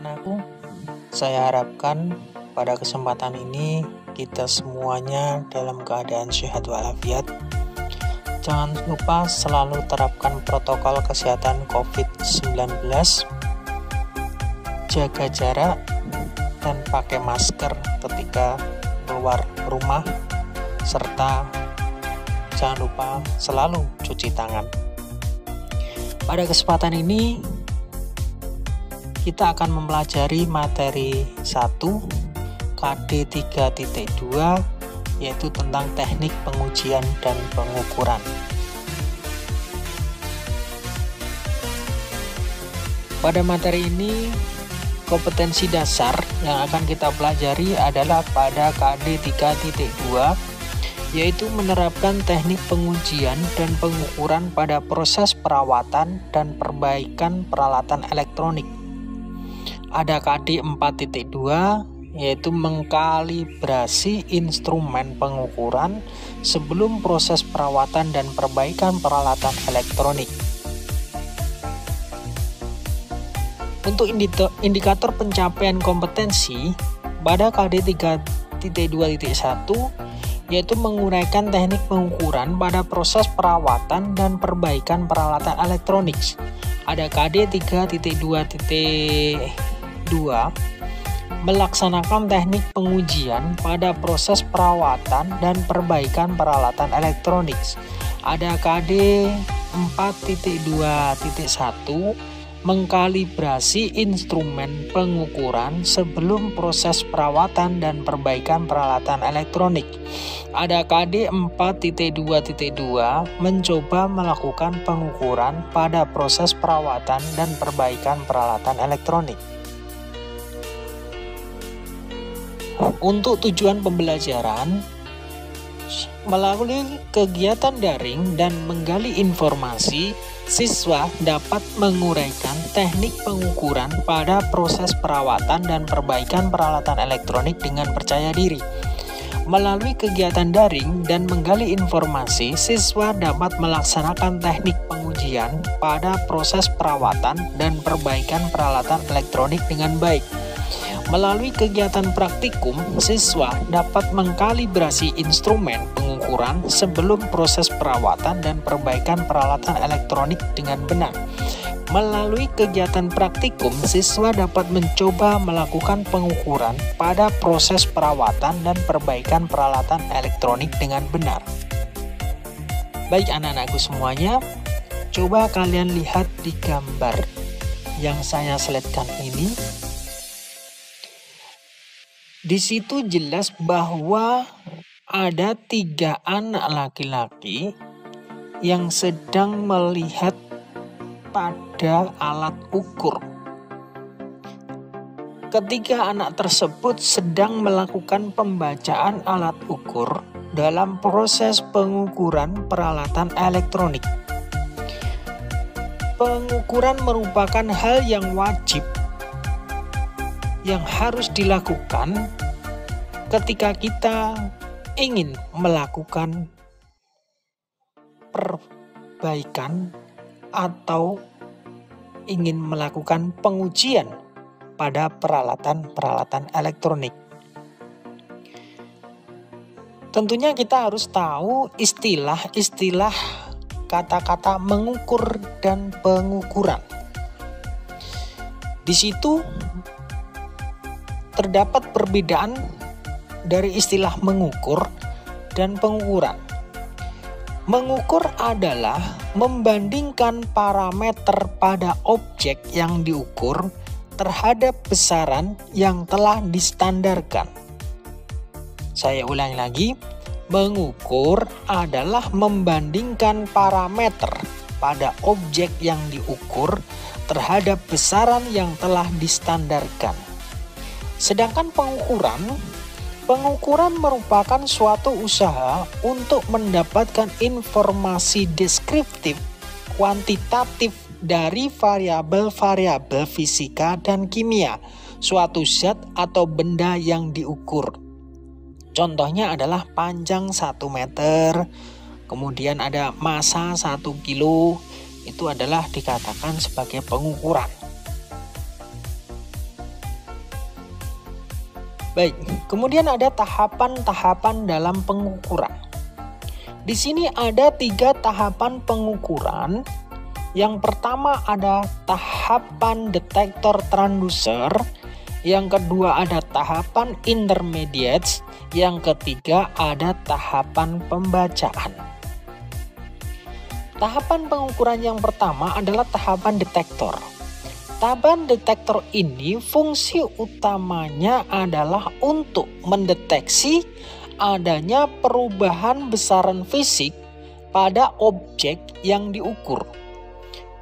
anak-anakku, saya harapkan pada kesempatan ini kita semuanya dalam keadaan sehat walafiat. Jangan lupa selalu terapkan protokol kesehatan COVID-19, jaga jarak, dan pakai masker ketika keluar rumah, serta jangan lupa selalu cuci tangan. Pada kesempatan ini, kita akan mempelajari materi 1 KD 3.2 yaitu tentang teknik pengujian dan pengukuran. Pada materi ini, kompetensi dasar yang akan kita pelajari adalah pada KD 3.2 yaitu menerapkan teknik pengujian dan pengukuran pada proses perawatan dan perbaikan peralatan elektronik. Ada KD 4.2 yaitu mengkalibrasi instrumen pengukuran sebelum proses perawatan dan perbaikan peralatan elektronik. Untuk indikator pencapaian kompetensi pada KD 3.2.1 yaitu menguraikan teknik pengukuran pada proses perawatan dan perbaikan peralatan elektronik. Ada KD 3.2.2 melaksanakan teknik pengujian pada proses perawatan dan perbaikan peralatan elektronik. Ada KD 4.2.1 mengkalibrasi instrumen pengukuran sebelum proses perawatan dan perbaikan peralatan elektronik. Ada KD 4.2.2 mencoba melakukan pengukuran pada proses perawatan dan perbaikan peralatan elektronik. Untuk tujuan pembelajaran, melalui kegiatan daring dan menggali informasi, siswa dapat menguraikan teknik pengukuran pada proses perawatan dan perbaikan peralatan elektronik dengan percaya diri. Melalui kegiatan daring dan menggali informasi, siswa dapat melaksanakan teknik pengujian pada proses perawatan dan perbaikan peralatan elektronik dengan baik. Melalui kegiatan praktikum, siswa dapat mengkalibrasi instrumen pengukuran sebelum proses perawatan dan perbaikan peralatan elektronik dengan benar. Melalui kegiatan praktikum, siswa dapat mencoba melakukan pengukuran pada proses perawatan dan perbaikan peralatan elektronik dengan benar. Baik anak-anakku semuanya, coba kalian lihat di gambar yang saya slide-kan ini. Di situ jelas bahwa ada 3 anak laki-laki yang sedang melihat pada alat ukur. Ketiga anak tersebut sedang melakukan pembacaan alat ukur dalam proses pengukuran peralatan elektronik. Pengukuran merupakan hal yang wajib yang harus dilakukan ketika kita ingin melakukan perbaikan atau ingin melakukan pengujian pada peralatan-peralatan elektronik. Tentunya kita harus tahu istilah-istilah kata-kata mengukur dan pengukuran. Di situ terdapat perbedaan dari istilah mengukur dan pengukuran. Mengukur adalah membandingkan parameter pada objek yang diukur terhadap besaran yang telah distandarkan. Saya ulangi lagi, mengukur adalah membandingkan parameter pada objek yang diukur terhadap besaran yang telah distandarkan. Sedangkan pengukuran merupakan suatu usaha untuk mendapatkan informasi deskriptif kuantitatif dari variabel-variabel fisika dan kimia suatu zat atau benda yang diukur. Contohnya adalah panjang 1 meter, kemudian ada massa 1 kilo, itu adalah dikatakan sebagai pengukuran. Baik, kemudian ada tahapan-tahapan dalam pengukuran. Di sini ada 3 tahapan pengukuran. Yang pertama ada tahapan detektor transducer, yang kedua ada tahapan intermediate, yang ketiga ada tahapan pembacaan. Tahapan pengukuran yang pertama adalah tahapan detektor. Tahapan detektor ini fungsi utamanya adalah untuk mendeteksi adanya perubahan besaran fisik pada objek yang diukur.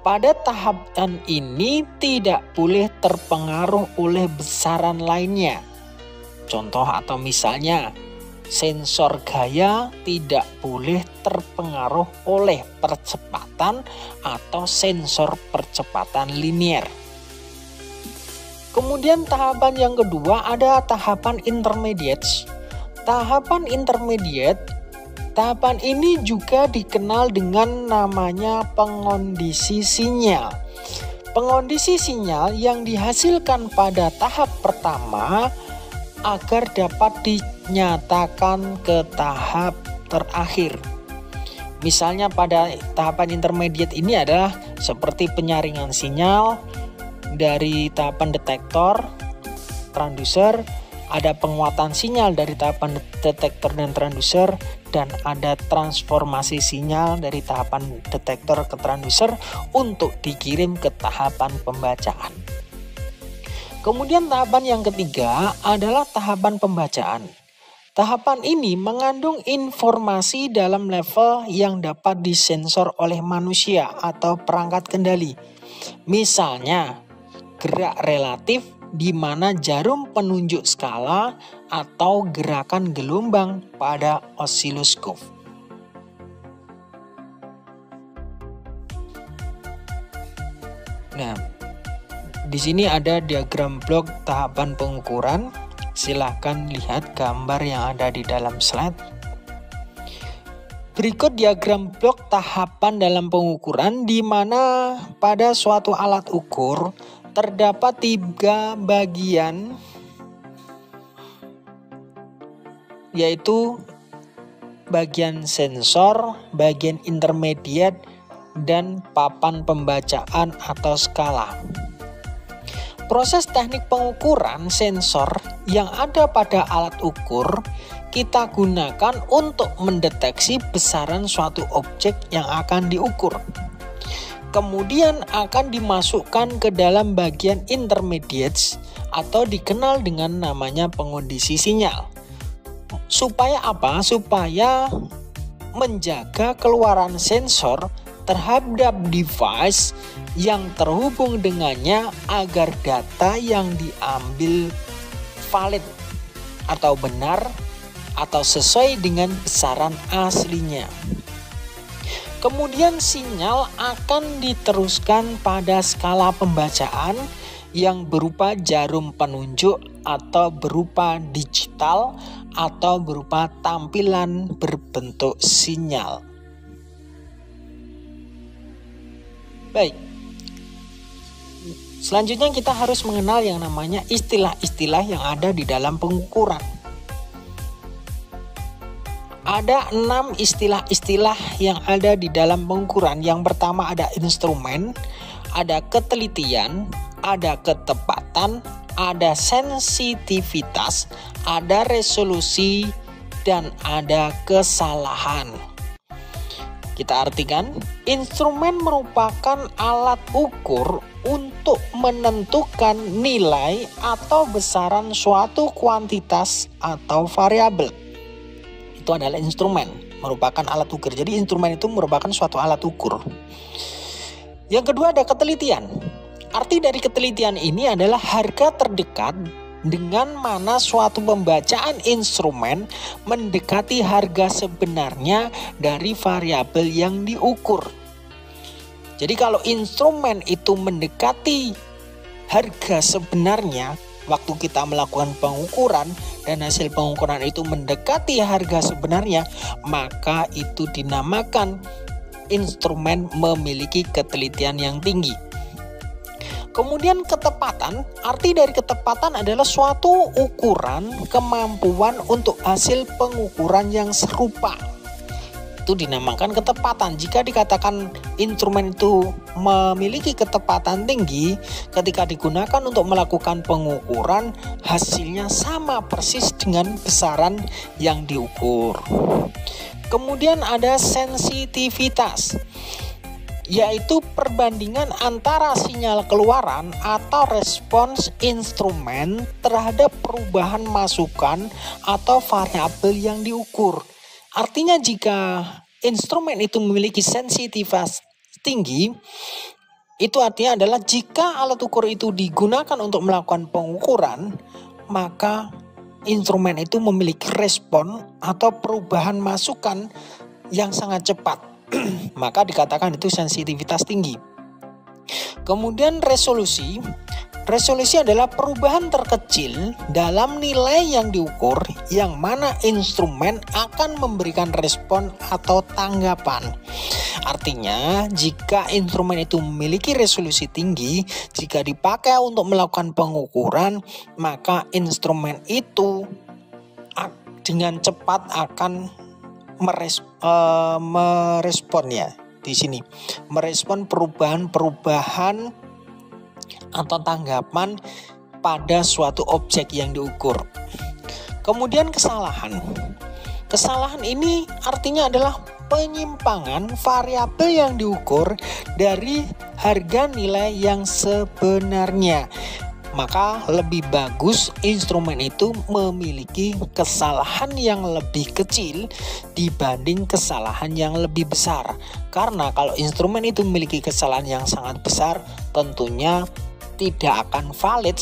Pada tahapan ini tidak boleh terpengaruh oleh besaran lainnya. Contoh atau misalnya, sensor gaya tidak boleh terpengaruh oleh percepatan atau sensor percepatan linier. Kemudian tahapan yang kedua ada tahapan intermediate. Tahapan ini juga dikenal dengan namanya pengondisi sinyal. Pengondisi sinyal yang dihasilkan pada tahap pertama agar dapat dinyatakan ke tahap terakhir. Misalnya pada tahapan intermediate ini adalah seperti penyaringan sinyal dari tahapan detektor, transducer, ada penguatan sinyal dari tahapan detektor dan transducer, dan ada transformasi sinyal dari tahapan detektor ke transducer untuk dikirim ke tahapan pembacaan. Kemudian tahapan yang ketiga adalah tahapan pembacaan. Tahapan ini mengandung informasi dalam level yang dapat disensor oleh manusia atau perangkat kendali. Misalnya, gerak relatif di mana jarum penunjuk skala atau gerakan gelombang pada osiloskop. Nah, di sini ada diagram blok tahapan pengukuran. Silahkan lihat gambar yang ada di dalam slide. Berikut diagram blok tahapan dalam pengukuran di mana pada suatu alat ukur terdapat 3 bagian, yaitu bagian sensor, bagian intermediate, dan papan pembacaan atau skala. Proses teknik pengukuran sensor yang ada pada alat ukur kita gunakan untuk mendeteksi besaran suatu objek yang akan diukur. Kemudian akan dimasukkan ke dalam bagian intermediate atau dikenal dengan namanya pengondisi sinyal. Supaya apa? Supaya menjaga keluaran sensor terhadap device yang terhubung dengannya agar data yang diambil valid atau benar atau sesuai dengan besaran aslinya. Kemudian sinyal akan diteruskan pada skala pembacaan yang berupa jarum penunjuk atau berupa digital atau berupa tampilan berbentuk sinyal. Baik, selanjutnya kita harus mengenal yang namanya istilah-istilah yang ada di dalam pengukuran. Ada 6 istilah-istilah yang ada di dalam pengukuran. Yang pertama ada instrumen, ada ketelitian, ada ketepatan, ada sensitivitas, ada resolusi, dan ada kesalahan. Kita artikan, instrumen merupakan alat ukur untuk menentukan nilai atau besaran suatu kuantitas atau variabel. Itu adalah instrumen, merupakan alat ukur. Jadi instrumen itu merupakan suatu alat ukur. Yang kedua ada ketelitian. Arti dari ketelitian ini adalah harga terdekat dengan mana suatu pembacaan instrumen mendekati harga sebenarnya dari variabel yang diukur. Jadi kalau instrumen itu mendekati harga sebenarnya waktu kita melakukan pengukuran dan hasil pengukuran itu mendekati harga sebenarnya, maka itu dinamakan instrumen memiliki ketelitian yang tinggi. Kemudian ketepatan, arti dari ketepatan adalah suatu ukuran kemampuan untuk hasil pengukuran yang serupa. Itu dinamakan ketepatan. Jika dikatakan instrumen itu memiliki ketepatan tinggi, ketika digunakan untuk melakukan pengukuran, hasilnya sama persis dengan besaran yang diukur. Kemudian ada sensitivitas, yaitu perbandingan antara sinyal keluaran atau respons instrumen terhadap perubahan masukan atau variabel yang diukur. Artinya jika instrumen itu memiliki sensitivitas tinggi, itu artinya adalah jika alat ukur itu digunakan untuk melakukan pengukuran, maka instrumen itu memiliki respon atau perubahan masukan yang sangat cepat. Maka dikatakan itu sensitivitas tinggi. Kemudian resolusi. Resolusi adalah perubahan terkecil dalam nilai yang diukur, yang mana instrumen akan memberikan respon atau tanggapan. Artinya, jika instrumen itu memiliki resolusi tinggi, jika dipakai untuk melakukan pengukuran, maka instrumen itu dengan cepat akan meresponnya. Di sini merespon perubahan atau tanggapan pada suatu objek yang diukur. Kemudian kesalahan. Kesalahan ini artinya adalah penyimpangan variabel yang diukur dari harga nilai yang sebenarnya. Maka lebih bagus instrumen itu memiliki kesalahan yang lebih kecil dibanding kesalahan yang lebih besar. Karena kalau instrumen itu memiliki kesalahan yang sangat besar, tentunya tidak akan valid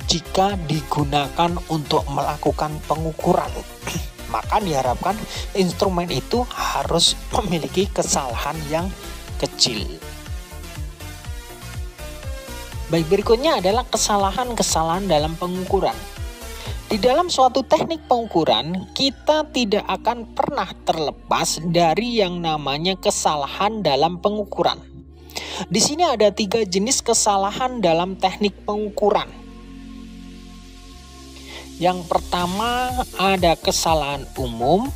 jika digunakan untuk melakukan pengukuran. Maka diharapkan instrumen itu harus memiliki kesalahan yang kecil. Baik, berikutnya adalah kesalahan-kesalahan dalam pengukuran. Di dalam suatu teknik pengukuran, kita tidak akan pernah terlepas dari yang namanya kesalahan dalam pengukuran. Di sini ada 3 jenis kesalahan dalam teknik pengukuran. Yang pertama ada kesalahan umum,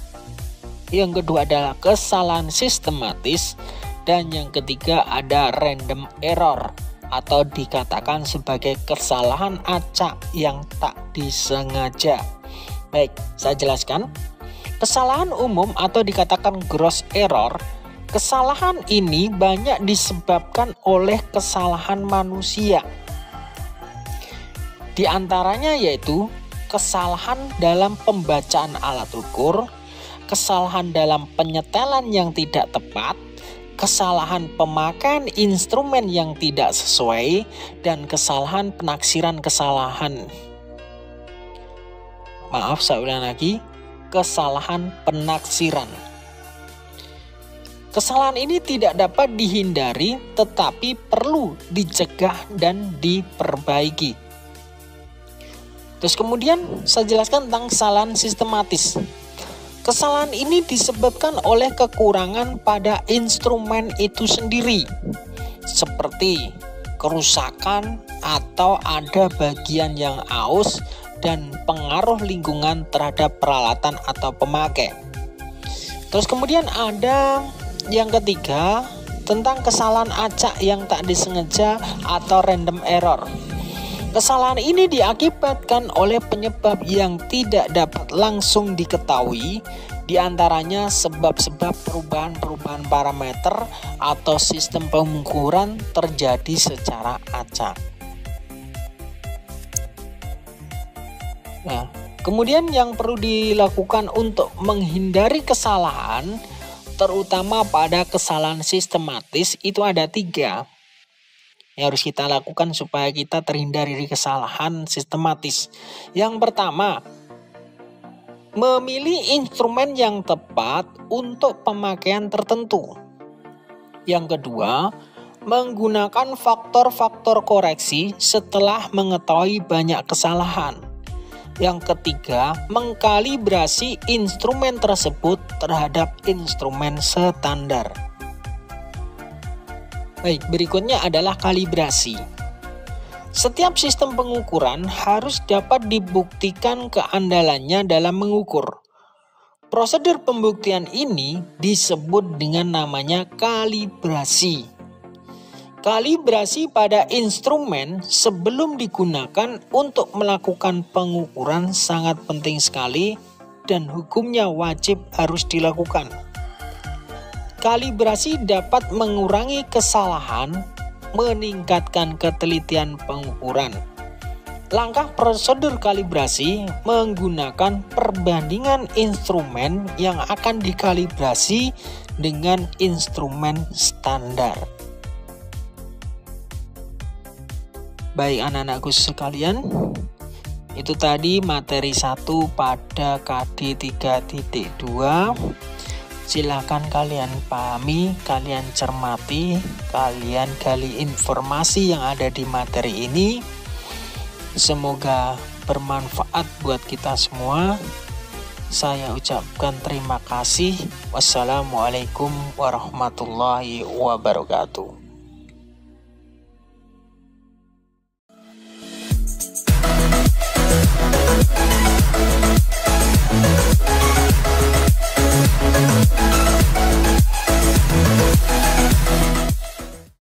yang kedua adalah kesalahan sistematis, dan yang ketiga ada random error atau dikatakan sebagai kesalahan acak yang tak disengaja. Baik, saya jelaskan. Kesalahan umum atau dikatakan gross error, kesalahan ini banyak disebabkan oleh kesalahan manusia. Di antaranya yaitu kesalahan dalam pembacaan alat ukur, kesalahan dalam penyetelan yang tidak tepat, kesalahan pemakaian instrumen yang tidak sesuai, dan kesalahan penaksiran kesalahan. Maaf, saya ulang lagi, kesalahan penaksiran. Kesalahan ini tidak dapat dihindari, tetapi perlu dicegah dan diperbaiki. Terus kemudian saya jelaskan tentang kesalahan sistematis. Kesalahan ini disebabkan oleh kekurangan pada instrumen itu sendiri, seperti kerusakan atau ada bagian yang aus dan pengaruh lingkungan terhadap peralatan atau pemakai. Terus kemudian ada yang ketiga tentang kesalahan acak yang tak disengaja atau random error. Kesalahan ini diakibatkan oleh penyebab yang tidak dapat langsung diketahui, diantaranya sebab-sebab perubahan-perubahan parameter atau sistem pengukuran terjadi secara acak. Nah, kemudian yang perlu dilakukan untuk menghindari kesalahan, terutama pada kesalahan sistematis, itu ada 3 yang harus kita lakukan supaya kita terhindar dari kesalahan sistematis. Yang pertama, memilih instrumen yang tepat untuk pemakaian tertentu. Yang kedua, menggunakan faktor-faktor koreksi setelah mengetahui banyak kesalahan. Yang ketiga, mengkalibrasi instrumen tersebut terhadap instrumen standar. Baik, berikutnya adalah kalibrasi. Setiap sistem pengukuran harus dapat dibuktikan keandalannya dalam mengukur. Prosedur pembuktian ini disebut dengan namanya kalibrasi. Kalibrasi pada instrumen sebelum digunakan untuk melakukan pengukuran sangat penting sekali dan hukumnya wajib harus dilakukan. Kalibrasi dapat mengurangi kesalahan, meningkatkan ketelitian pengukuran. Langkah prosedur kalibrasi menggunakan perbandingan instrumen yang akan dikalibrasi dengan instrumen standar. Baik anak-anakku sekalian, itu tadi materi 1 pada KD 3.2. Silakan kalian pahami, kalian cermati, kalian gali informasi yang ada di materi ini. Semoga bermanfaat buat kita semua. Saya ucapkan terima kasih. Wassalamualaikum warahmatullahi wabarakatuh.